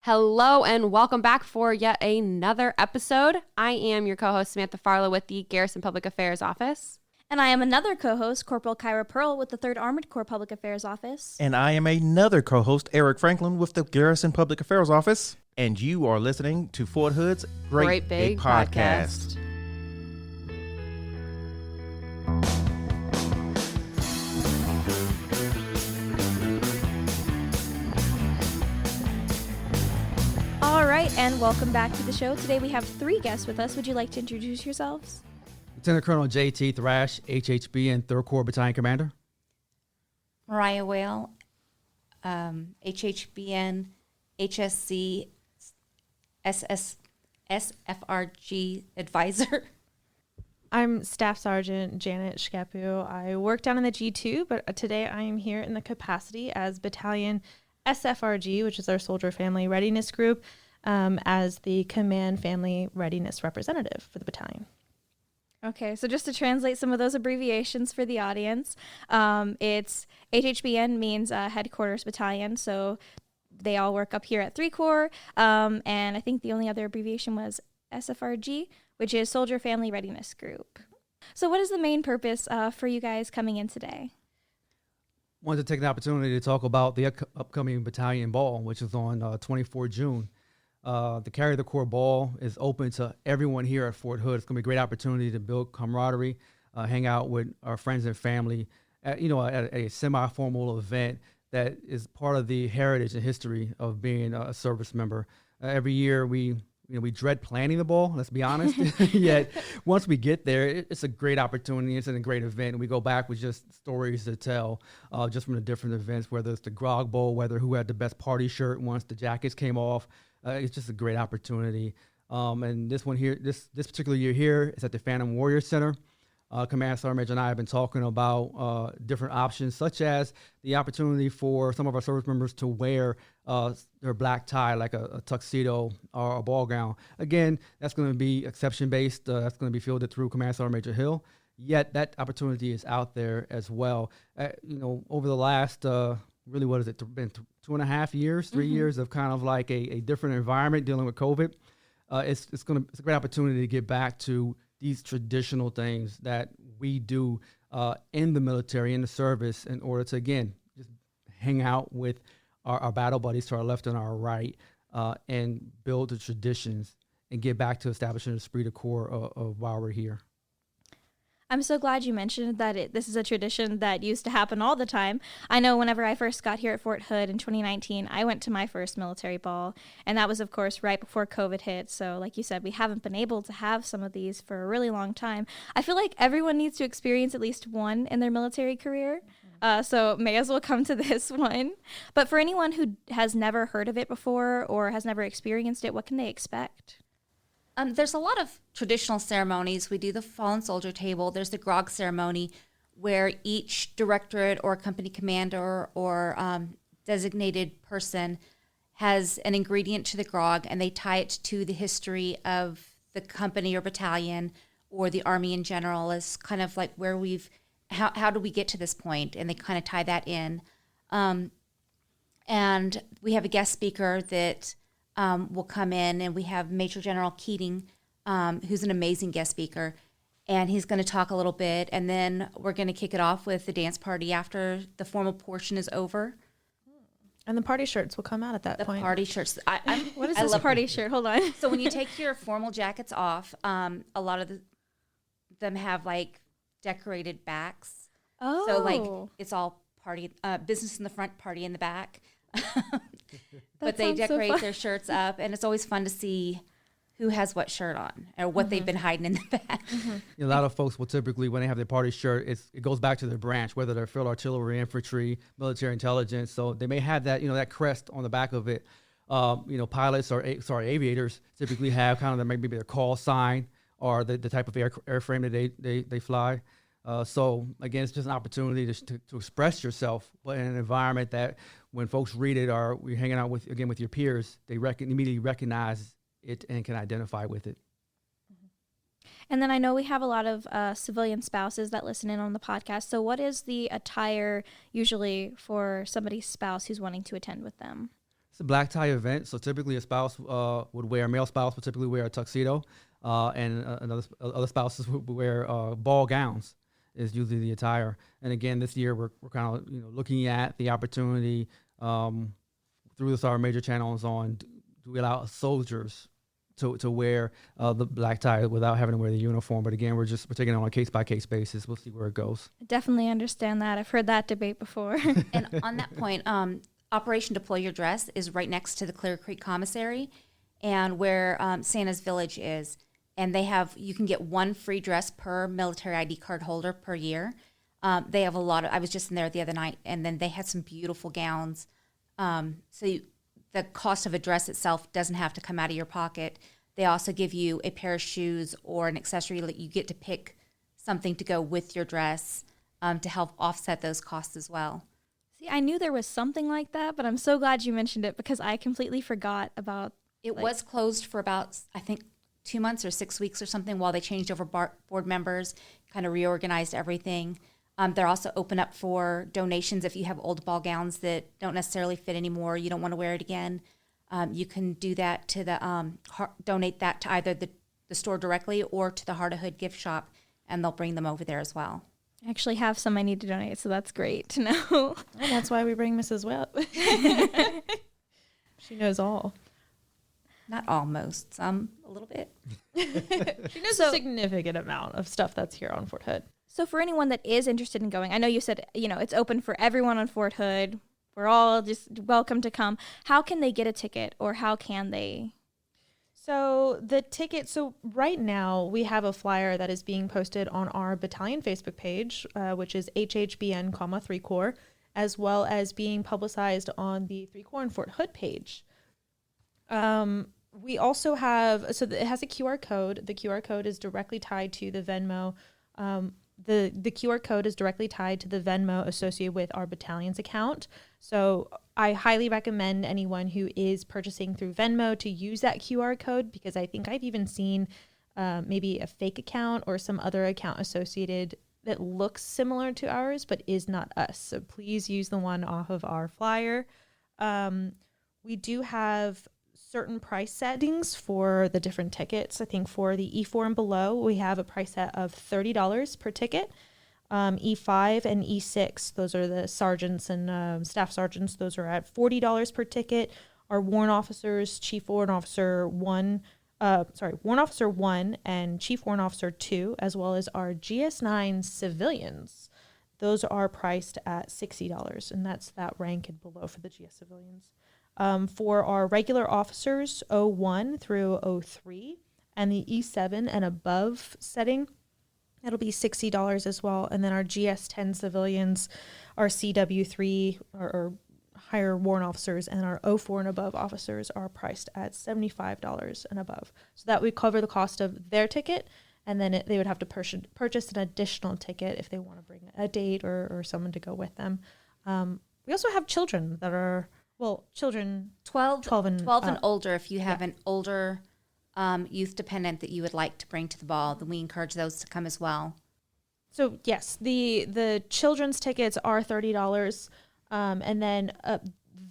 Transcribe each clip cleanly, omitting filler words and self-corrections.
Hello and welcome back for yet another episode. I am your co-host Samantha Farlow with the Garrison Public Affairs Office. And I am another co-host, Corporal Kyra Pearl with the 3rd Armored Corps Public Affairs Office. And I am another co-host, Eric Franklin with the Garrison Public Affairs Office. And you are listening to Fort Hood's Great Big Podcast. All right, and welcome back to the show. Today we have 3 guests with us. Would you like to introduce yourselves? Lieutenant Colonel J.T. Thrash, HHBN 3rd Corps Battalion Commander. Mariah Whale, HHBN, HSC, SFRG Advisor. I'm Staff Sergeant Janet Shkapu. I work down in the G2, but today I am here in the capacity as Battalion SFRG, which is our Soldier Family Readiness Group, as the Command Family Readiness Representative for the battalion. Okay, so just to translate some of those abbreviations for the audience, it's HHBN means Headquarters Battalion, so they all work up here at 3 Corps, and I think the only other abbreviation was SFRG, which is Soldier Family Readiness Group. So what is the main purpose for you guys coming in today? Wanted to take the opportunity to talk about the upcoming battalion ball, which is on 24 June. The Carry the Corps ball is open to everyone here at Fort Hood. It's going to be a great opportunity to build camaraderie, hang out with our friends and family at a semi-formal event that is part of the heritage and history of being a service member. Every year we dread planning the ball, let's be honest. Yet once we get there, it's a great opportunity. It's a great event. And we go back with just stories to tell just from the different events, whether it's the Grog Bowl, whether who had the best party shirt once the jackets came off. It's just a great opportunity. And this one here, this particular year here is at the Phantom Warrior Center. Command Sergeant Major and I have been talking about different options, such as the opportunity for some of our service members to wear their black tie, like a tuxedo or a ball gown. Again, that's going to be exception-based. That's going to be fielded through Command Sergeant Major Hill. Yet that opportunity is out there as well. Over the last, really, what has it been, 2.5 years, 3 years of kind of like a different environment dealing with COVID. It's a great opportunity to get back to these traditional things that we do in the military, in the service, in order to, again, just hang out with our battle buddies to our left and our right and build the traditions and get back to establishing the esprit de corps of while we're here. I'm so glad you mentioned that this is a tradition that used to happen all the time. I know whenever I first got here at Fort Hood in 2019, I went to my first military ball, and that was, of course, right before COVID hit. So like you said, we haven't been able to have some of these for a really long time. I feel like everyone needs to experience at least one in their military career, so may as well come to this one. But for anyone who has never heard of it before or has never experienced it, what can they expect? There's a lot of traditional ceremonies. We do the fallen soldier table. There's the grog ceremony where each directorate or company commander or designated person has an ingredient to the grog, and they tie it to the history of the company or battalion or the Army in general, as kind of like where how do we get to this point? And they kind of tie that in. And we have a guest speaker that will come in, and we have Major General Keating, who's an amazing guest speaker, and he's going to talk a little bit, and then we're going to kick it off with the dance party after the formal portion is over. And the party shirts will come out at that point. The party shirts. What is this party shirt? Hold on. So when you take your formal jackets off, a lot of them have like decorated backs. Oh. So like it's all party, business in the front, party in the back. But they decorate their shirts up, and it's always fun to see who has what shirt on or what they've been hiding in the back. A lot of folks will typically, when they have their party shirt, it goes back to their branch, whether they're field artillery, infantry, military intelligence. So they may have that, that crest on the back of it. Pilots aviators typically have kind of maybe their call sign or the type of airframe that they fly. So again, it's just an opportunity to express yourself, but in an environment that when folks read it or we're hanging out with your peers, they immediately recognize it and can identify with it. And then I know we have a lot of civilian spouses that listen in on the podcast. So what is the attire usually for somebody's spouse who's wanting to attend with them? It's a black tie event, so typically a spouse male spouse would typically wear a tuxedo, and other spouses would wear ball gowns is usually the attire. And again, this year we're kind of looking at the opportunity through our major channels to allow soldiers to wear the black tie without having to wear the uniform. But again, we're taking it on a case-by-case basis. We'll see where it goes. I definitely understand that. I've heard that debate before. And on that point, Operation Deploy Your Dress is right next to the Clear Creek Commissary and where Santa's Village is. And you can get one free dress per military ID card holder per year. They have I was just in there the other night, and then they had some beautiful gowns. The cost of a dress itself doesn't have to come out of your pocket. They also give you a pair of shoes or an accessory that you get to pick something to go with your dress to help offset those costs as well. See, I knew there was something like that, but I'm so glad you mentioned it because I completely forgot about it. It was closed for about, I think, 2 months or 6 weeks or something while they changed over board members, kind of reorganized everything. They're also open up for donations if you have old ball gowns that don't necessarily fit anymore. You don't want to wear it again. You can do that to donate that to either the store directly or to the Heart of Hood gift shop, and they'll bring them over there as well. I actually have some I need to donate, so that's great to know. And that's why we bring Mrs. Webb. She knows all. Not almost, some a little bit. She knows a significant amount of stuff that's here on Fort Hood. So for anyone that is interested in going, I know you said, it's open for everyone on Fort Hood. We're all just welcome to come. How can they get a ticket, or how can they? So right now we have a flyer that is being posted on our battalion Facebook page, which is HHBN, 3 Corps, as well as being publicized on the 3 Corps and Fort Hood page. We also have, it has a QR code. The QR code is directly tied to the Venmo. The QR code is directly tied to the Venmo associated with our battalion's account. So I highly recommend anyone who is purchasing through Venmo to use that QR code, because I think I've even seen maybe a fake account or some other account associated that looks similar to ours but is not us. So please use the one off of our flyer. We do have certain price settings for the different tickets. I think for the E4 and below, we have a price set of $30 per ticket. E5 and E6, those are the sergeants and staff sergeants, those are at $40 per ticket. Our warrant officers, Chief Warrant Officer 1, Warrant Officer 1 and Chief Warrant Officer 2, as well as our GS9 civilians, those are priced at $60, and that's that rank and below for the GS civilians. For our regular officers, 01 through 03, and the E7 and above setting, it'll be $60 as well. And then our GS10 civilians, our CW3 or higher warrant officers, and our 04 and above officers are priced at $75 and above. So that would cover the cost of their ticket, and then they would have to purchase an additional ticket if they want to bring a date or someone to go with them. We also have children that are... children 12 and older. If you have an older youth dependent that you would like to bring to the ball, then we encourage those to come as well. So yes, the children's tickets are $30, and then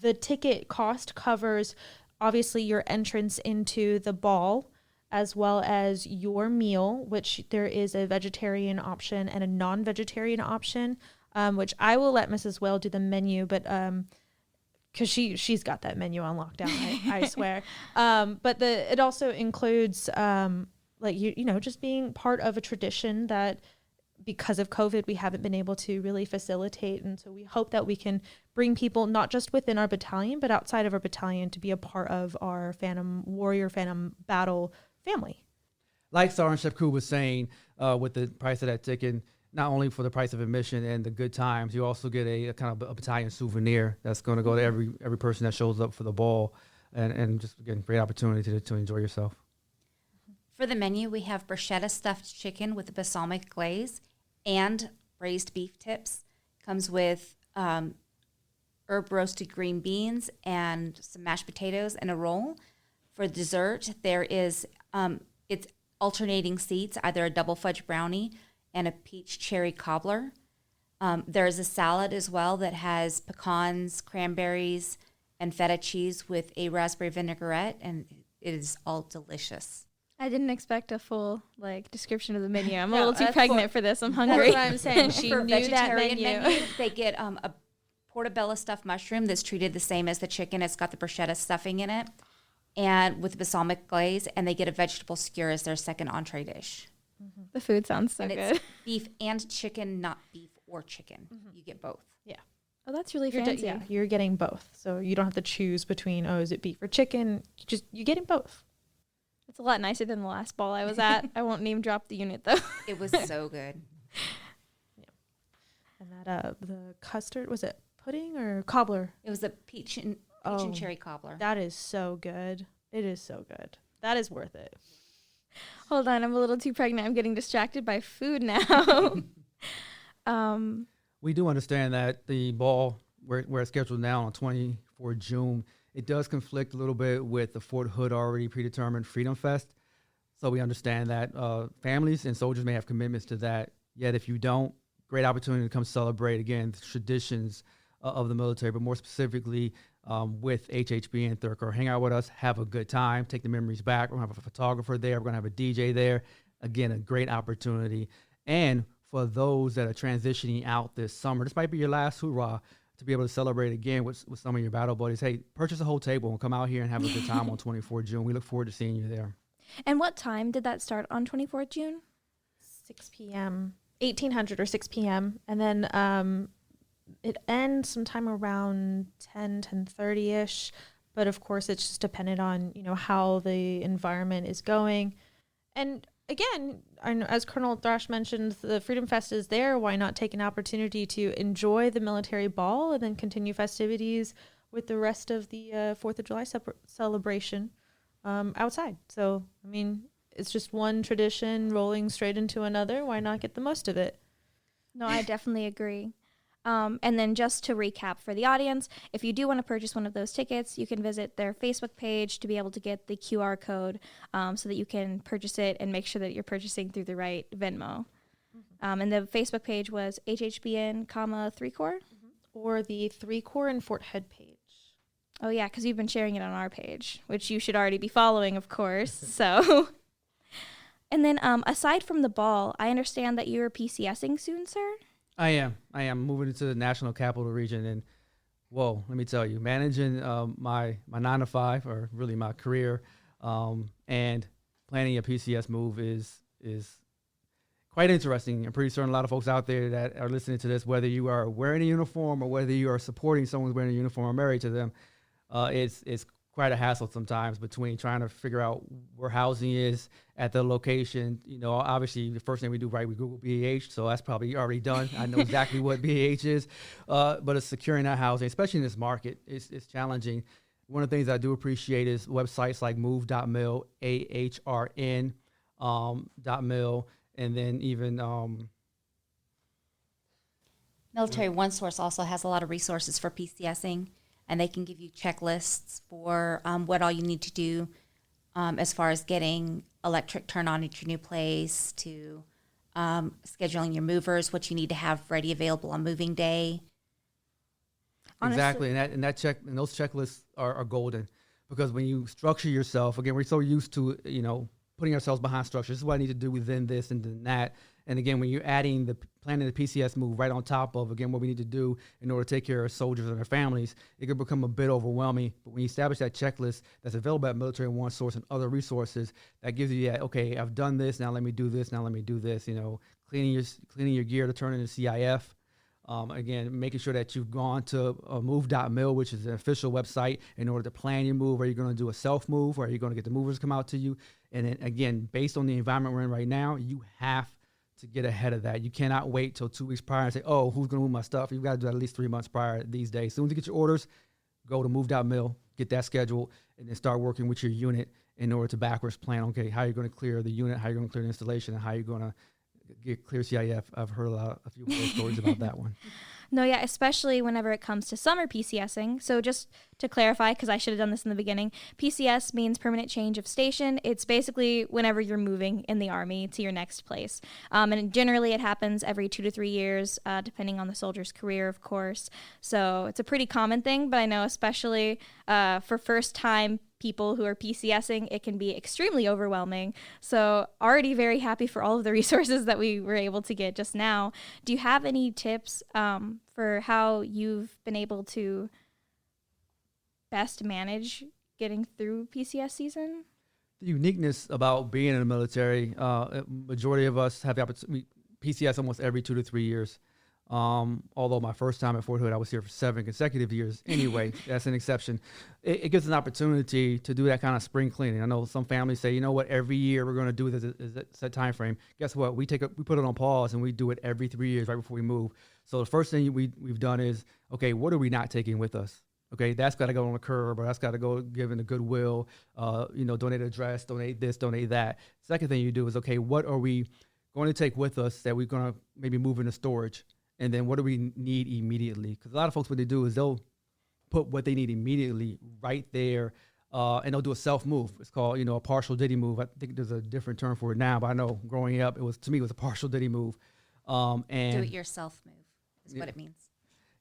the ticket cost covers obviously your entrance into the ball, as well as your meal, which there is a vegetarian option and a non-vegetarian option, which I will let Mrs. Will do the menu, but because she's got that menu on lockdown, I swear. But it also includes just being part of a tradition that, because of COVID, we haven't been able to really facilitate. And so we hope that we can bring people not just within our battalion, but outside of our battalion to be a part of our Phantom Battle family. Like Sergeant Shepku was saying, with the price of that ticket, not only for the price of admission and the good times, you also get a kind of a battalion souvenir that's going to go to every person that shows up for the ball, and just, again, great opportunity to enjoy yourself. For the menu, we have bruschetta stuffed chicken with a balsamic glaze and braised beef tips. Comes with herb roasted green beans and some mashed potatoes and a roll. For dessert, there is it's alternating seats, either a double fudge brownie and a peach cherry cobbler. There's a salad as well that has pecans, cranberries, and feta cheese with a raspberry vinaigrette, and it is all delicious. I didn't expect a full description of the menu. I'm a No, little too that's pregnant for this. I'm hungry. That's what I'm saying. She For knew that vegetarian menu. they get a portobello stuffed mushroom that's treated the same as the chicken. It's got the bruschetta stuffing in it, and with balsamic glaze, and they get a vegetable skewer as their second entree dish. The food sounds so And good. it's beef and chicken, not beef or chicken. You get both. Oh, that's really You're, fancy. you're getting both. So you don't have to choose between, is it beef or chicken? You're getting both. It's a lot nicer than the last ball I was at. I won't name drop the unit though. It was so good. And that the custard, was it pudding or cobbler? It was a peach and cherry cobbler. That is so good. It is so good. That is worth it. Hold on, I'm a little too pregnant. I'm getting distracted by food now. We do understand that the ball, where it's scheduled now on 24 June, it does conflict a little bit with the Fort Hood already predetermined Freedom Fest. So we understand that families and soldiers may have commitments to that. Yet if you don't, great opportunity to come celebrate, again, the traditions of the military, but more specifically with HHBN Thurker. Hang out with us, have a good time, take the memories back. We're going to have a photographer there. We're going to have a DJ there. Again, a great opportunity. And for those that are transitioning out this summer, this might be your last hoorah to be able to celebrate again with some of your battle buddies. Hey, purchase a whole table and come out here and have a good time on 24 June. We look forward to seeing you there. And what time did that start on 24th June? 6 p.m., 1800 or 6 p.m. And then it ends sometime around 10:30-ish. But of course, it's just dependent on, how the environment is going. And again, as Colonel Thrash mentioned, the Freedom Fest is there. Why not take an opportunity to enjoy the military ball and then continue festivities with the rest of the 4th of July celebration outside? So, it's just one tradition rolling straight into another. Why not get the most of it? No, I definitely agree. And then just to recap for the audience, if you do want to purchase one of those tickets, you can visit their Facebook page to be able to get the QR code so that you can purchase it and make sure that you're purchasing through the right Venmo. And the Facebook page was HHBN, 3 Corps. Or the 3 Corps and Fort Hood page. Oh, yeah, because you've been sharing it on our page, which you should already be following, of course. So, and then aside from the ball, I understand that you're PCSing soon, sir? I am moving into the National Capital Region, and whoa, let me tell you, managing my 9 to 5, or really my career, and planning a PCS move is quite interesting. I'm pretty certain a lot of folks out there that are listening to this, whether you are wearing a uniform or whether you are supporting someone who's wearing a uniform or married to them, it's quite a hassle sometimes between trying to figure out where housing is at the location. Obviously the first thing we do, right, we Google BAH, so that's probably already done. I know exactly what BAH is, but it's securing that housing, especially in this market, it's challenging. One of the things I do appreciate is websites like move.mil, AHRN .mil, and then even Military One Source also has a lot of resources for PCSing, and they can give you checklists for what all you need to do as far as getting electric turn on at your new place, to scheduling your movers, what you need to have ready available on moving day. Honestly, exactly, and those checklists are golden, because when you structure yourself, again, we're so used to putting ourselves behind structure. This is what I need to do within this and then that. And again, when you're adding planning the PCS move right on top of, again, what we need to do in order to take care of soldiers and their families, it can become a bit overwhelming. But when you establish that checklist that's available at Military One Source and other resources, that gives you that, okay, I've done this, now let me do this, now let me do this, cleaning your gear to turn into CIF. Again, making sure that you've gone to move.mil, which is an official website, in order to plan your move. Are you going to do a self move, or are you going to get the movers to come out to you? And then again, based on the environment we're in right now, you have to get ahead of that. You cannot wait till 2 weeks prior and say, oh, who's going to move my stuff? You've got to do that at least 3 months prior these days. As soon as you get your orders, go to move.mil, get that scheduled, and then start working with your unit in order to backwards plan, okay, how you're going to clear the unit, how you're going to clear the installation, and how you're going to get clear CIF. I've heard a few of those stories about that one. No, yeah, especially whenever it comes to summer PCSing. So just to clarify, because I should have done this in the beginning, PCS means permanent change of station. It's basically whenever you're moving in the Army to your next place. And generally it happens every 2 to 3 years, depending on the soldier's career, of course. So it's a pretty common thing, but I know especially for first-time people who are PCSing, it can be extremely overwhelming. So already very happy for all of the resources that we were able to get just now. Do you have any tips for how you've been able to best manage getting through PCS season? The uniqueness about being in the military, majority of us have the opportunity, PCS almost every 2 to 3 years. Although my first time at Fort Hood, I was here for 7 consecutive years. Anyway, that's an exception. It gives an opportunity to do that kind of spring cleaning. I know some families say, you know what, every year we're going to do this is a set time frame. Guess what? We put it on pause and we do it every 3 years right before we move. So the first thing we've done is, okay, what are we not taking with us? Okay, that's got to go on the curb, or that's got to go given the goodwill. Donate a dress, donate this, donate that. Second thing you do is, okay, what are we going to take with us that we're going to maybe move into storage? And then what do we need immediately? Because a lot of folks, what they do is they'll put what they need immediately right there, and they'll do a self-move. It's called, a partial ditty move. I think there's a different term for it now, but I know growing up, to me, it was a partial ditty move. And Do-it-yourself move is what it means.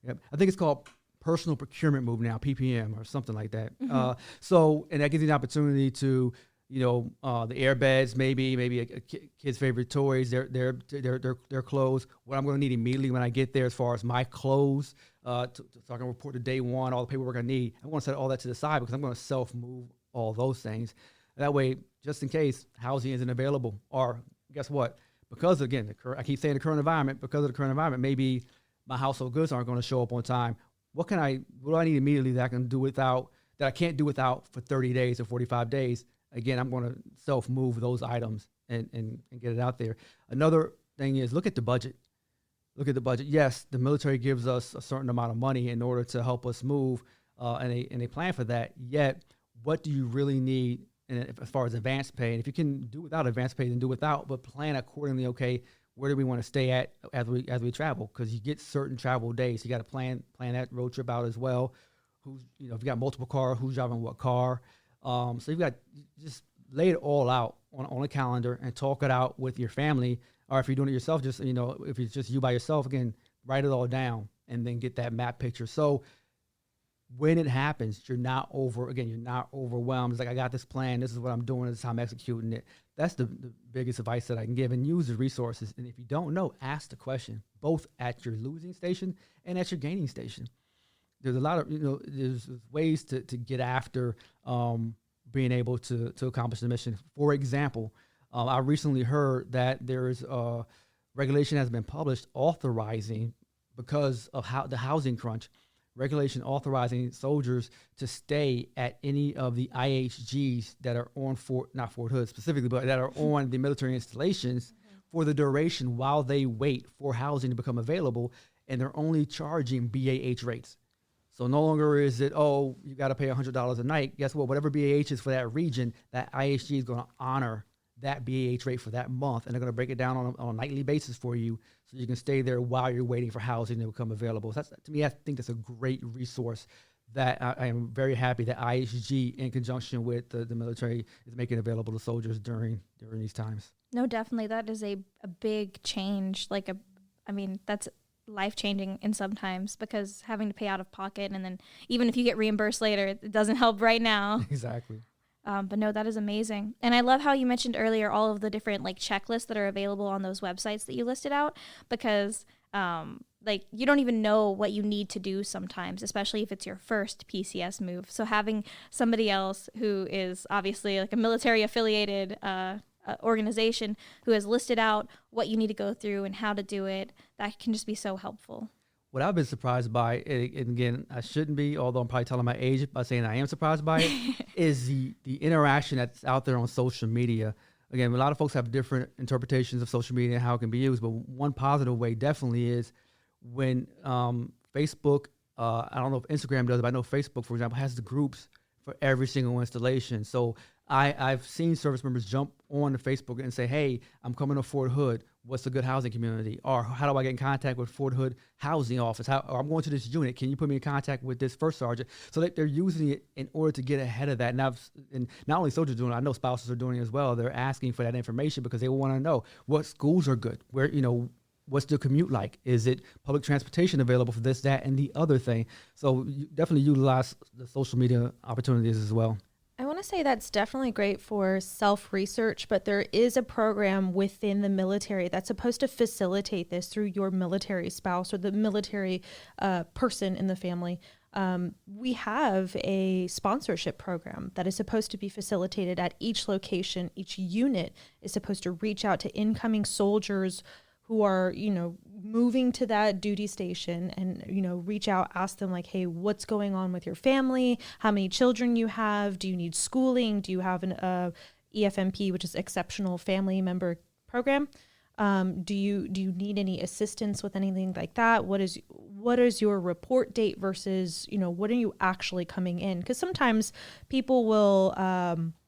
Yep. I think it's called personal procurement move now, PPM or something like that. Mm-hmm. And that gives you an opportunity to, the airbeds, maybe a kid's favorite toys, their clothes. What I'm going to need immediately when I get there, as far as my clothes, so I can report to day one, all the paperwork I need. I want to set all that to the side because I'm going to self-move all those things. That way, just in case housing isn't available, or guess what? Because again, I keep saying the current environment. Because of the current environment, maybe my household goods aren't going to show up on time. What do I need immediately that I can do without, that I can't do without for 30 days or 45 days? Again, I'm going to self-move those items and get it out there. Another thing is look at the budget. Look at the budget. Yes, the military gives us a certain amount of money in order to help us move, and they plan for that. Yet, what do you really need as far as advance pay? And if you can do without advance pay, then do without, but plan accordingly. Okay, where do we want to stay at as we travel? Because you get certain travel days. You got to plan that road trip out as well. If you got multiple cars, who's driving what car? So you've got just lay it all out on a calendar and talk it out with your family. Or if you're doing it yourself, just, if it's just you by yourself, again, write it all down and then get that map picture. So when it happens, you're not overwhelmed. It's like, I got this plan. This is what I'm doing. This is how I'm executing it. That's the biggest advice that I can give, and use the resources. And if you don't know, ask the question, both at your losing station and at your gaining station. There's a lot of, there's ways to get after being able to accomplish the mission. For example, I recently heard that there's a regulation has been published authorizing, because of the housing crunch, regulation authorizing soldiers to stay at any of the IHGs that are on not Fort Hood specifically, but that are on the military installations for the duration while they wait for housing to become available, and they're only charging BAH rates. So no longer is it, you got to pay $100 a night. Guess what? Whatever BAH is for that region, that IHG is going to honor that BAH rate for that month, and they're going to break it down on a nightly basis for you, so you can stay there while you're waiting for housing to become available. So to me, I think that's a great resource that I am very happy that IHG, in conjunction with the military, is making available to soldiers during these times. No, definitely. That is a big change. That's life-changing in sometimes, because having to pay out of pocket, and then even if you get reimbursed later, it doesn't help right now. Exactly. But no, that is amazing. And I love how you mentioned earlier all of the different checklists that are available on those websites that you listed out, because you don't even know what you need to do sometimes, especially if it's your first PCS move. So having somebody else who is obviously a military affiliated organization who has listed out what you need to go through and how to do it, that can just be so helpful. What I've been surprised by, and again, I shouldn't be, although I'm probably telling my age by saying I am surprised by it, is the interaction that's out there on social media. Again, a lot of folks have different interpretations of social media and how it can be used, but one positive way definitely is when Facebook, I don't know if Instagram does it, but I know Facebook, for example, has the groups for every single installation. So I've seen service members jump on the Facebook and say, hey, I'm coming to Fort Hood. What's a good housing community? Or how do I get in contact with Fort Hood housing office? Or I'm going to this unit. Can you put me in contact with this first sergeant? So that they're using it in order to get ahead of that. And not only soldiers doing it, I know spouses are doing it as well. They're asking for that information because they want to know what schools are good, where, what's the commute like? Is it public transportation available for this, that, and the other thing? So you definitely utilize the social media opportunities as well. I want to say that's definitely great for self-research, but there is a program within the military that's supposed to facilitate this through your military spouse or the military person in the family. We have a sponsorship program that is supposed to be facilitated at each location. Each unit is supposed to reach out to incoming soldiers who are, moving to that duty station and, reach out, ask them like, hey, what's going on with your family? How many children you have? Do you need schooling? Do you have an EFMP, which is Exceptional Family Member Program? Do you need any assistance with anything like that? What is your report date versus, what are you actually coming in? Because sometimes people will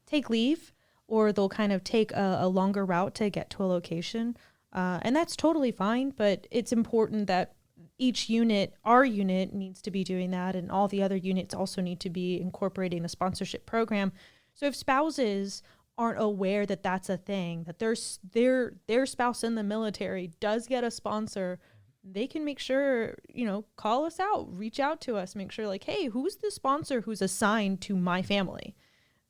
take leave or they'll kind of take a longer route to get to a location. And that's totally fine, but it's important that each unit, our unit, needs to be doing that, and all the other units also need to be incorporating a sponsorship program. So if spouses aren't aware that that's a thing, that their spouse in the military does get a sponsor, they can make sure, call us out, reach out to us, make sure like, hey, who's the sponsor who's assigned to my family?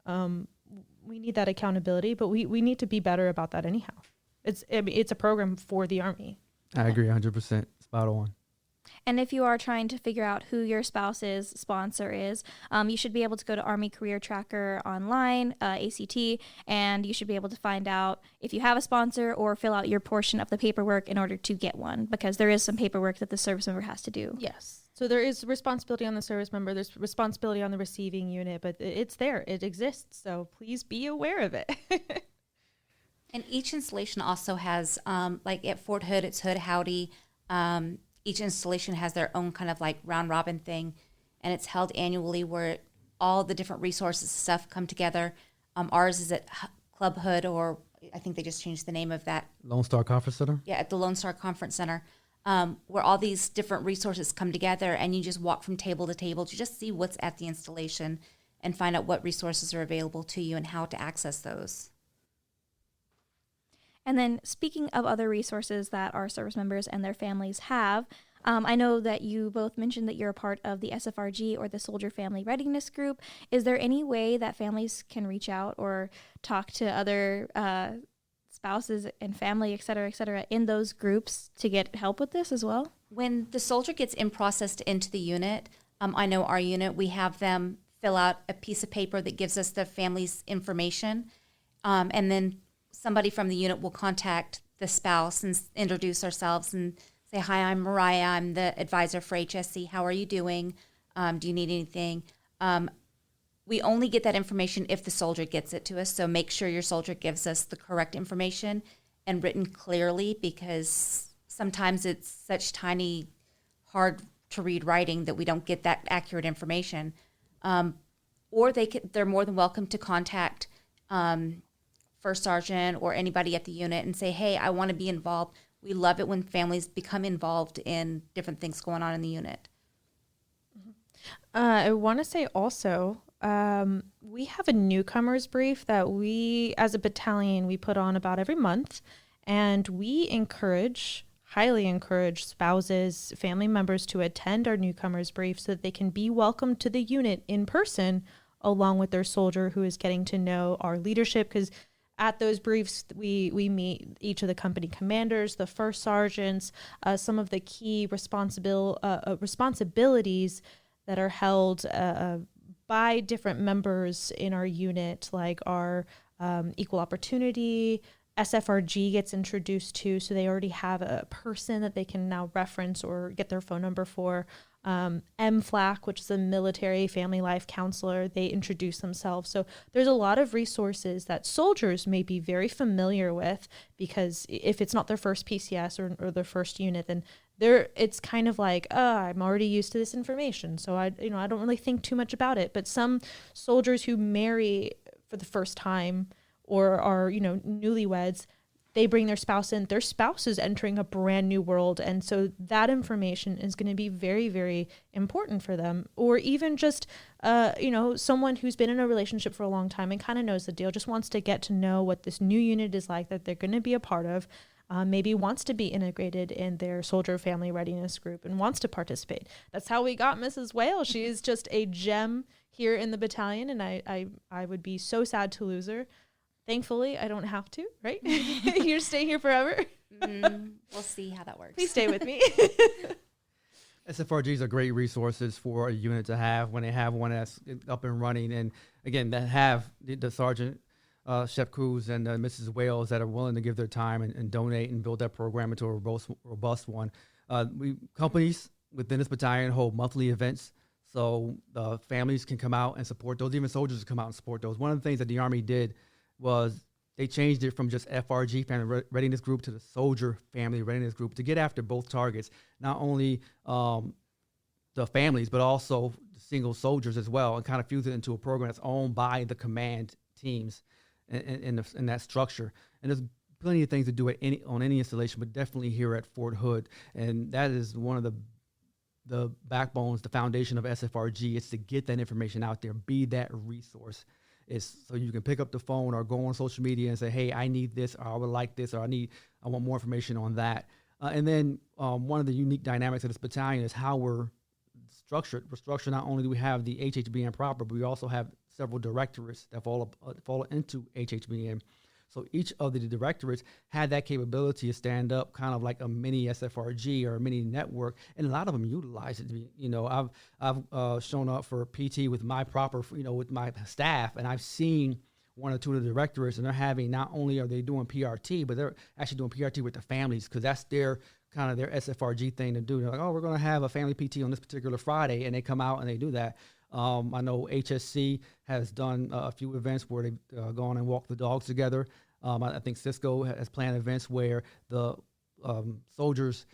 We need that accountability, but we need to be better about that anyhow. It's a program for the Army. I agree 100%. Spot on. And if you are trying to figure out who your spouse's sponsor is, you should be able to go to Army Career Tracker online, ACT, and you should be able to find out if you have a sponsor or fill out your portion of the paperwork in order to get one, because there is some paperwork that the service member has to do. Yes. So there is responsibility on the service member. There's responsibility on the receiving unit, but it's there. It exists. So please be aware of it. And each installation also has, like at Fort Hood, it's Hood Howdy. Each installation has their own kind of like round robin thing, and it's held annually where all the different resources and stuff come together. Ours is at Club Hood, or I think they just changed the name of that. Lone Star Conference Center? Yeah, at the Lone Star Conference Center, where all these different resources come together, and you just walk from table to table to just see what's at the installation and find out what resources are available to you and how to access those. And then speaking of other resources that our service members and their families have, I know that you both mentioned that you're a part of the SFRG or the Soldier Family Readiness Group. Is there any way that families can reach out or talk to other spouses and family, et cetera, in those groups to get help with this as well? When the soldier gets in-processed into the unit, I know our unit, we have them fill out a piece of paper that gives us the family's information, and then somebody from the unit will contact the spouse and introduce ourselves and say, hi, I'm Mariah. I'm the advisor for HSC. How are you doing? Do you need anything? We only get that information if the soldier gets it to us. So make sure your soldier gives us the correct information and written clearly, because sometimes it's such tiny, hard to read writing that we don't get that accurate information. Or they're more than welcome to contact First Sergeant or anybody at the unit and say, hey, I want to be involved. We love it when families become involved in different things going on in the unit. I want to say also, we have a newcomers brief that we, as a battalion, we put on about every month, and we highly encourage spouses, family members to attend our newcomers brief so that they can be welcomed to the unit in person along with their soldier who is getting to know our leadership, because at those briefs, we meet each of the company commanders, the first sergeants, some of the key responsibilities that are held by different members in our unit, like our equal opportunity. SFRG gets introduced to, so they already have a person that they can now reference or get their phone number for. MFLAC, which is a military family life counselor, they introduce themselves. So there's a lot of resources that soldiers may be very familiar with, because if it's not their first PCS or their first unit, then it's kind of like, I'm already used to this information, so I don't really think too much about it. But some soldiers who marry for the first time or are, newlyweds, they bring their spouse in, their spouse is entering a brand new world. And so that information is going to be very, very important for them. Or even just, someone who's been in a relationship for a long time and kind of knows the deal, just wants to get to know what this new unit is like that they're going to be a part of, maybe wants to be integrated in their soldier family readiness group and wants to participate. That's how we got Mrs. Whale. She is just a gem here in the battalion, and I would be so sad to lose her. Thankfully, I don't have to, right? You're staying here forever. We'll see how that works. Please stay with me. SFRGs are great resources for a unit to have when they have one that's up and running. And again, that have the Sergeant, Chef Cruz, and Mrs. Wales that are willing to give their time and donate and build that program into a robust one. Companies within this battalion hold monthly events, so families can come out and support those. Even soldiers can come out and support those. One of the things that the Army did was they changed it from just FRG, Family Readiness Group, to the Soldier Family Readiness Group to get after both targets, not only the families, but also the single soldiers as well, and kind of fuse it into a program that's owned by the command teams in that structure. And there's plenty of things to do on any installation, but definitely here at Fort Hood. And that is one of the backbones, the foundation of SFRG. It's to get that information out there, be that resource. It's so you can pick up the phone or go on social media and say, hey, I need this, or I would like this, or I want more information on that. And then one of the unique dynamics of this battalion is how we're structured. We're structured, not only do we have the HHBN proper, but we also have several directorates that fall into HHBN. So each of the directorates had that capability to stand up kind of like a mini SFRG or a mini network, and a lot of them utilize it. I've shown up for PT with my with my staff, and I've seen one or two of the directorates, and they're having, not only are they doing PRT, but they're actually doing PRT with the families, because that's their kind of their SFRG thing to do. They're like, oh, we're going to have a family PT on this particular Friday, and they come out and they do that. I know HSC has done a few events where they've gone and walked the dogs together. I think Cisco has planned events where the soldiers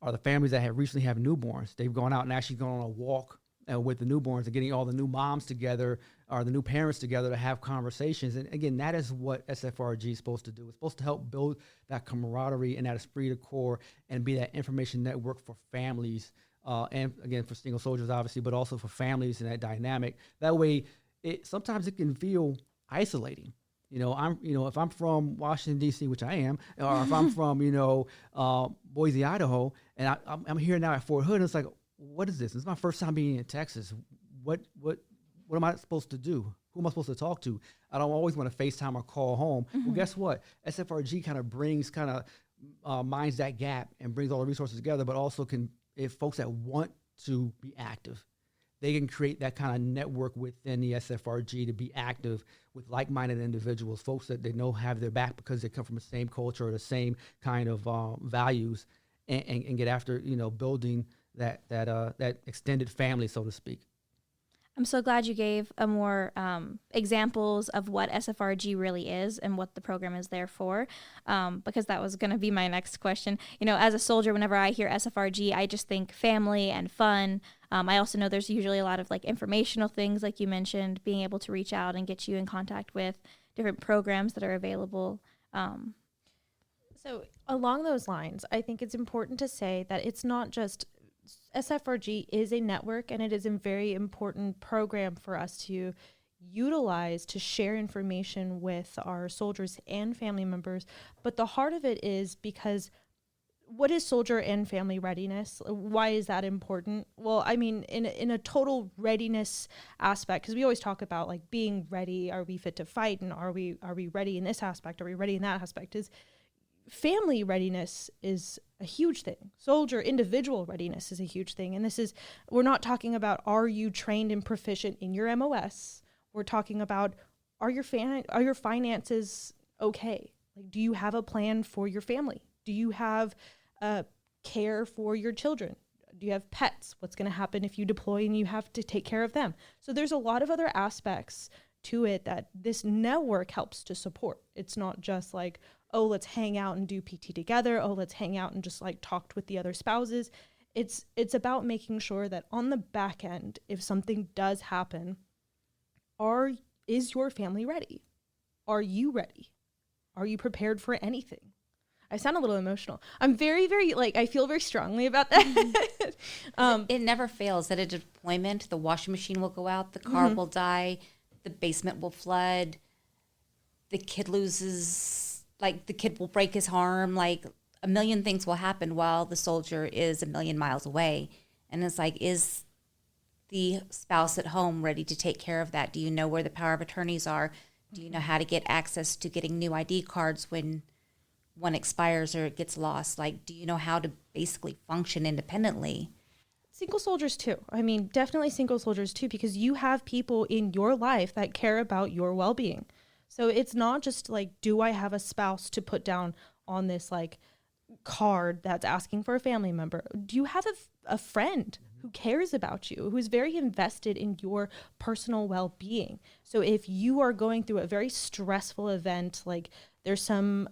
are the families that have recently have newborns. They've gone out and actually gone on a walk with the newborns and getting all the new moms together or the new parents together to have conversations. And again, that is what SFRG is supposed to do. It's supposed to help build that camaraderie and that esprit de corps and be that information network for families. And again, for single soldiers, obviously, but also for families and that dynamic. That way, sometimes it can feel isolating. If I'm from Washington, D.C., which I am, or if I'm from, Boise, Idaho, and I'm here now at Fort Hood, and it's like, what is this? This is my first time being in Texas. What am I supposed to do? Who am I supposed to talk to? I don't always want to FaceTime or call home. Mm-hmm. Well, guess what? SFRG kind of minds that gap and brings all the resources together, but also if folks that want to be active, they can create that kind of network within the SFRG to be active with like-minded individuals, folks that they know have their back because they come from the same culture or the same kind of values, and get after building that extended family, so to speak. I'm so glad you gave a more examples of what SFRG really is and what the program is there for, because that was going to be my next question. As a soldier, whenever I hear SFRG, I just think family and fun. I also know there's usually a lot of informational things, like you mentioned, being able to reach out and get you in contact with different programs that are available. So along those lines, I think it's important to say that it's not just SFRG is a network, and it is a very important program for us to utilize to share information with our soldiers and family members. But the heart of it is because what is soldier and family readiness? Why is that important? Well, I mean, in a total readiness aspect, because we always talk about being ready. Are we fit to fight? And are we ready in this aspect? Are we ready in that aspect? Is family readiness is a huge thing. Soldier individual readiness is a huge thing. And we're not talking about, are you trained and proficient in your MOS? We're talking about, are your finances okay? Do you have a plan for your family? Do you have care for your children? Do you have pets? What's going to happen if you deploy and you have to take care of them? So there's a lot of other aspects to it that this network helps to support. It's not just oh, let's hang out and do PT together. Oh, let's hang out and just talk with the other spouses. It's about making sure that on the back end, if something does happen, is your family ready? Are you ready? Are you prepared for anything? I sound a little emotional. I'm very, very, I feel very strongly about that. It never fails. At a deployment, the washing machine will go out, the car will die, the basement will flood, the kid the kid will break his arm, a million things will happen while the soldier is a million miles away. And it's is the spouse at home ready to take care of that? Do you know where the power of attorneys are? Do you know how to get access to getting new ID cards when one expires or it gets lost? Do you know how to basically function independently? Single soldiers too. I mean, definitely single soldiers too, because you have people in your life that care about your well-being. So it's not just do I have a spouse to put down on this card that's asking for a family member? Do you have a friend who cares about you, who's very invested in your personal well-being? So if you are going through a very stressful event, there's some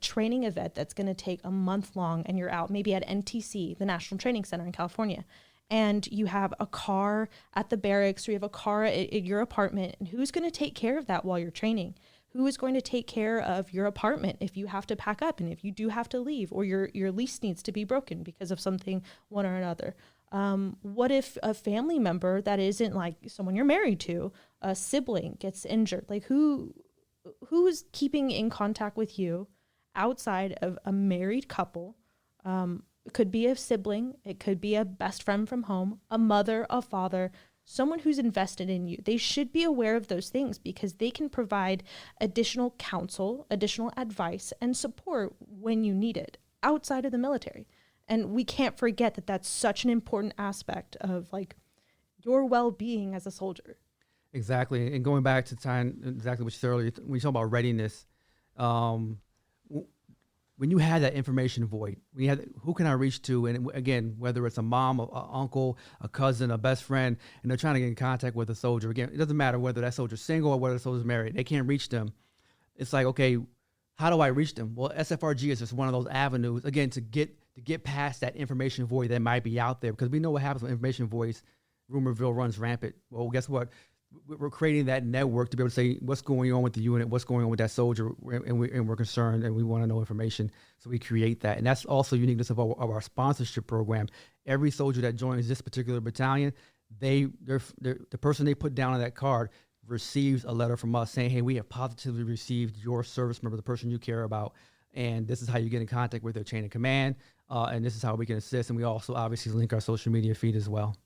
training event that's going to take a month long, and you're out maybe at NTC, the National Training Center in California, and you have a car at the barracks, or you have a car at your apartment, and who's going to take care of that while you're training? Who is going to take care of your apartment if you have to pack up and if you do have to leave, or your lease needs to be broken because of something, one or another? What if a family member that isn't someone you're married to, a sibling, gets injured? Who's keeping in contact with you outside of a married couple? It could be a sibling. It could be a best friend from home, a mother, a father, someone who's invested in you. They should be aware of those things because they can provide additional counsel, additional advice, and support when you need it outside of the military. And we can't forget that that's such an important aspect of your well-being as a soldier. Exactly. And going back to time, exactly what you said earlier, when you talk about readiness, when you had that information void, who can I reach to? And again, whether it's a mom, an uncle, a cousin, a best friend, and they're trying to get in contact with a soldier. Again, it doesn't matter whether that soldier's single or whether the soldier's married. They can't reach them. It's okay, how do I reach them? Well, SFRG is just one of those avenues, again, to get past that information void that might be out there, because we know what happens when information voids, rumorville runs rampant. Well, guess what? We're creating that network to be able to say what's going on with the unit, what's going on with that soldier, and we're concerned and we want to know information. So we create that. And that's also uniqueness of our sponsorship program. Every soldier that joins this particular battalion, the person they put down on that card receives a letter from us saying, hey, we have positively received your service member, the person you care about, and this is how you get in contact with their chain of command, and this is how we can assist. And we also obviously link our social media feed as well.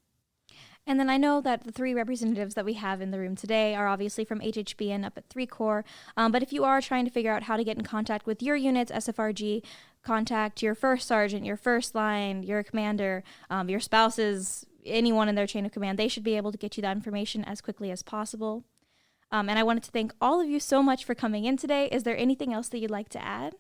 And then I know that the 3 representatives that we have in the room today are obviously from HHBN up at 3 Corps. But if you are trying to figure out how to get in contact with your units, SFRG, contact your first sergeant, your first line, your commander, your spouses, anyone in their chain of command. They should be able to get you that information as quickly as possible. And I wanted to thank all of you so much for coming in today. Is there anything else that you'd like to add?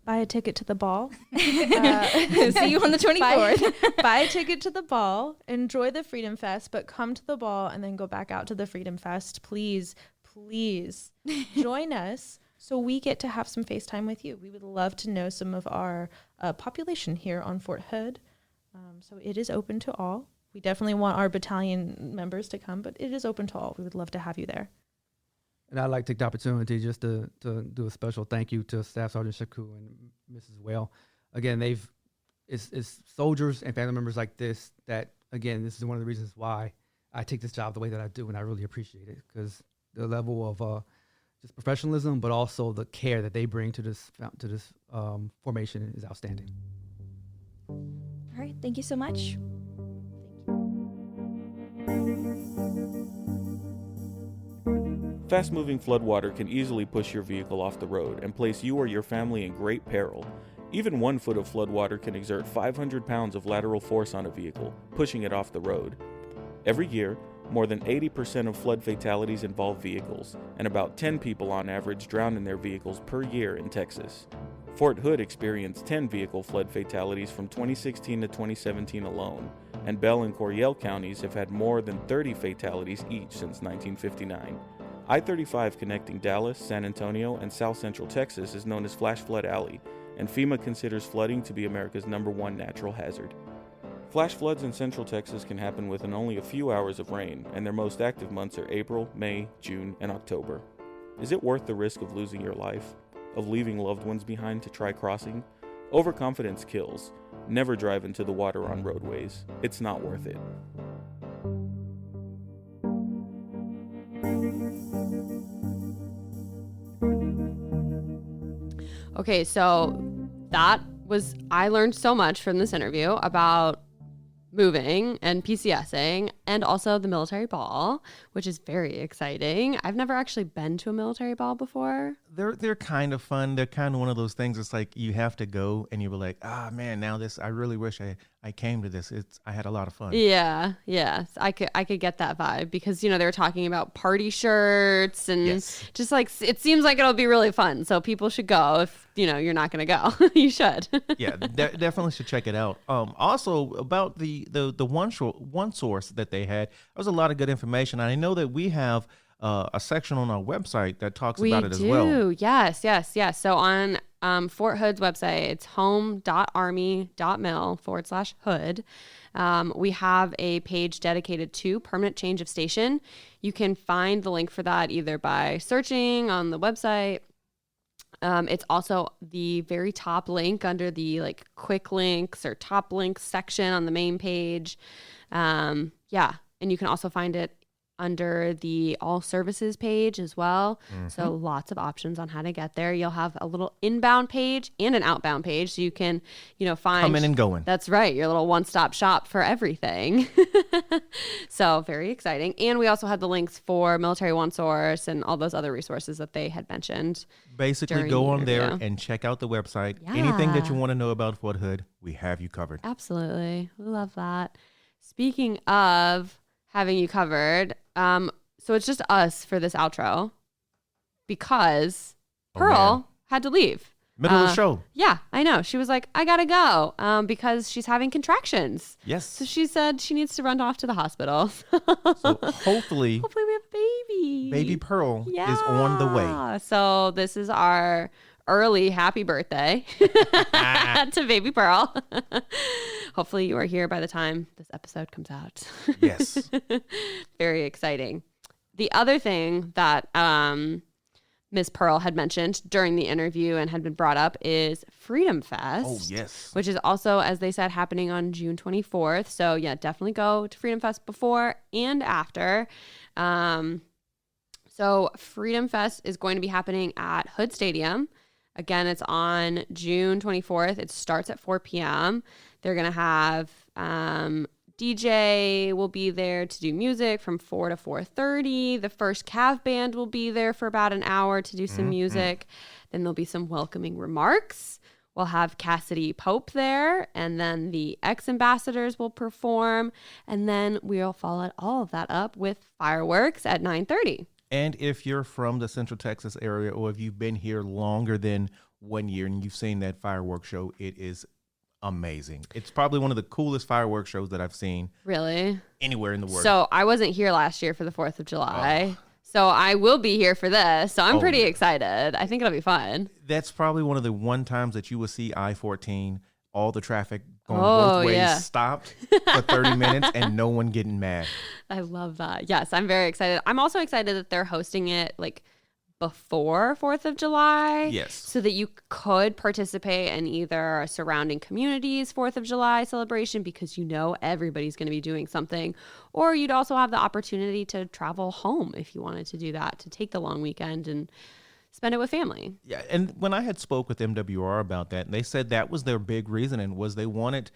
Buy a ticket to the ball. See you on the 24th. Buy a ticket to the ball. Enjoy the Freedom Fest, but come to the ball and then go back out to the Freedom Fest. Please, please join us so we get to have some FaceTime with you. We would love to know some of our population here on Fort Hood. So it is open to all. We definitely want our battalion members to come, but it is open to all. We would love to have you there. And I'd like to take the opportunity just to do a special thank you to Staff Sergeant Shaku and Mrs. Whale. Again, it's soldiers and family members like this that, again, this is one of the reasons why I take this job the way that I do, and I really appreciate it, because the level of just professionalism, but also the care that they bring to this formation is outstanding. All right, thank you so much. Fast-moving floodwater can easily push your vehicle off the road and place you or your family in great peril. Even 1 foot of floodwater can exert 500 pounds of lateral force on a vehicle, pushing it off the road. Every year, more than 80% of flood fatalities involve vehicles, and about 10 people on average drown in their vehicles per year in Texas. Fort Hood experienced 10 vehicle flood fatalities from 2016 to 2017 alone, and Bell and Coryell counties have had more than 30 fatalities each since 1959. I-35 connecting Dallas, San Antonio, and South Central Texas is known as Flash Flood Alley, and FEMA considers flooding to be America's #1 natural hazard. Flash floods in Central Texas can happen within only a few hours of rain, and their most active months are April, May, June, and October. Is it worth the risk of losing your life? Of leaving loved ones behind to try crossing? Overconfidence kills. Never drive into the water on roadways. It's not worth it. Okay, so I learned so much from this interview about moving and PCSing and also the military ball, which is very exciting. I've never actually been to a military ball before. They're kind of fun. They're kind of one of those things. It's like you have to go and you were like, man, now this, I really wish I came to this. I had a lot of fun. Yeah. I could get that vibe because, they were talking about party shirts and just like, it seems like it'll be really fun. So people should go if, you're not going to go. You should. Yeah, definitely should check it out. Also about the one source that they had, there was a lot of good information. And I know that we have a section on our website that talks about it as well. Yes. So on Fort Hood's website, it's home.army.mil/hood. We have a page dedicated to permanent change of station. You can find the link for that either by searching on the website. It's also the very top link under the quick links or top links section on the main page. And you can also find it under the all services page as well. Mm-hmm. So lots of options on how to get there. You'll have a little inbound page and an outbound page. So you can, find coming and going. That's right. Your little one-stop shop for everything. So very exciting. And we also had the links for Military One Source and all those other resources that they had mentioned. Basically go on there and check out the website. Yeah. Anything that you want to know about Fort Hood, we have you covered. Absolutely. We love that. Speaking of having you covered, so it's just us for this outro because Pearl had to leave. Middle of the show. Yeah, I know. She was like, I gotta go because she's having contractions. Yes. So she said she needs to run off to the hospital. So hopefully we have a baby. Baby Pearl is on the way. So this is our early happy birthday to baby Pearl. Hopefully you are here by the time this episode comes out. Yes. Very exciting. The other thing that Ms. Pearl had mentioned during the interview and had been brought up is Freedom Fest. Oh, yes. Which is also, as they said, happening on June 24th. So yeah, definitely go to Freedom Fest before and after. So Freedom Fest is going to be happening at Hood Stadium. Again, it's on June 24th. It starts at 4 p.m. They're going to have DJ will be there to do music from 4 to 4:30. The first Cav band will be there for about an hour to do some music. Then there'll be some welcoming remarks. We'll have Cassidy Pope there, and then the ex-ambassadors will perform. And then we'll follow all of that up with fireworks at 9:30. And if you're from the Central Texas area or if you've been here longer than 1 year and you've seen that fireworks show, it is amazing. It's probably one of the coolest fireworks shows that I've seen. Really? Anywhere in the world. So I wasn't here last year for the 4th of July. So I will be here for this. So I'm pretty excited. I think it'll be fun. That's probably one of the times that you will see I-14, all the traffic going both ways stopped for 30 minutes and no one getting mad. I love that. Yes, I'm very excited. I'm also excited that they're hosting it before 4th of July. Yes. So that you could participate in either a surrounding communities 4th of July celebration because everybody's going to be doing something. Or you'd also have the opportunity to travel home if you wanted to do that, to take the long weekend and spend it with family. Yeah, and when I had spoke with MWR about that, they said that was their big reasoning, was they wanted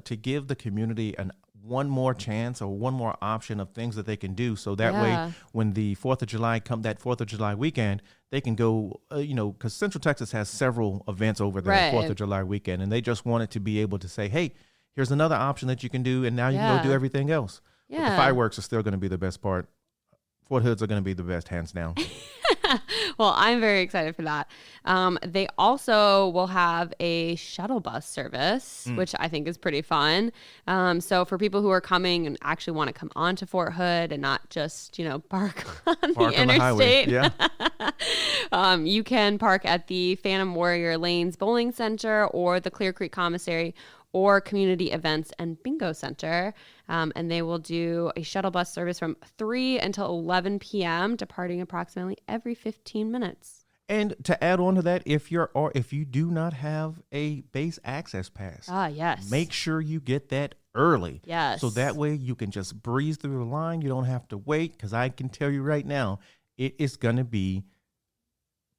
to give the community one more chance or one more option of things that they can do. So that way, when the 4th of July that 4th of July weekend, they can go, because Central Texas has several events over the 4th of July weekend, and they just wanted to be able to say, hey, here's another option that you can do, and now you can go do everything else. Yeah. But the fireworks are still going to be the best part. Fort Hoods are going to be the best, hands down. Well, I'm very excited for that. They also will have a shuttle bus service, which I think is pretty fun. So for people who are coming and actually want to come onto Fort Hood and not just, park on the interstate. Yeah. You can park at the Phantom Warrior Lanes Bowling Center or the Clear Creek Commissary, or Community Events and Bingo Center. And they will do a shuttle bus service from 3 until 11 p.m., departing approximately every 15 minutes. And to add on to that, if you do not have a base access pass, yes, make sure you get that early. Yes. So that way you can just breeze through the line. You don't have to wait, because I can tell you right now, it is going to be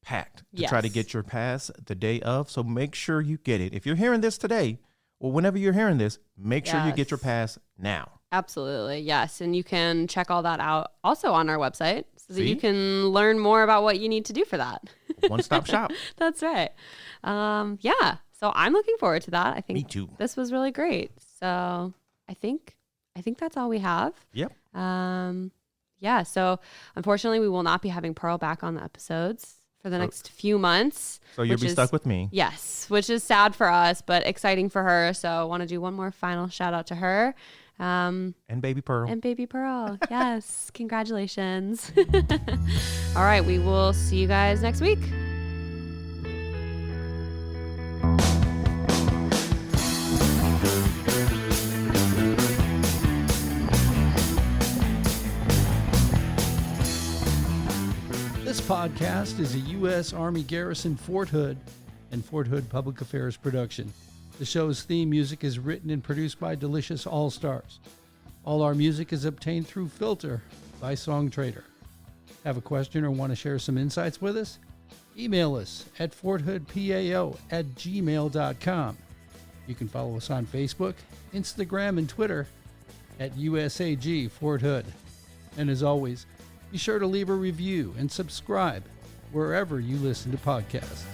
packed to try to get your pass the day of. So make sure you get it. If you're hearing this today, or whenever you're hearing this, make sure you get your pass now. Absolutely. Yes. And you can check all that out also on our website so that you can learn more about what you need to do for that. One-stop shop. That's right. Yeah. So I'm looking forward to that. I think Me too. This was really great. So I think that's all we have. Yep. Yeah. So unfortunately, we will not be having Pearl back on the episodes for the next few months. So you'll be stuck with me. Yes, which is sad for us, but exciting for her. So I want to do one more final shout out to her. And baby Pearl. And baby Pearl. Yes. Congratulations. All right. We will see you guys next week. This podcast is a U.S. Army Garrison Fort Hood and Fort Hood Public Affairs production. The show's theme music is written and produced by Delicious All-Stars. All our music is obtained through Filter by Songtrader. Have a question or want to share some insights with us? Email us at forthoodpao@gmail.com. You can follow us on Facebook, Instagram, and Twitter at USAG Fort Hood. And as always, be sure to leave a review and subscribe wherever you listen to podcasts.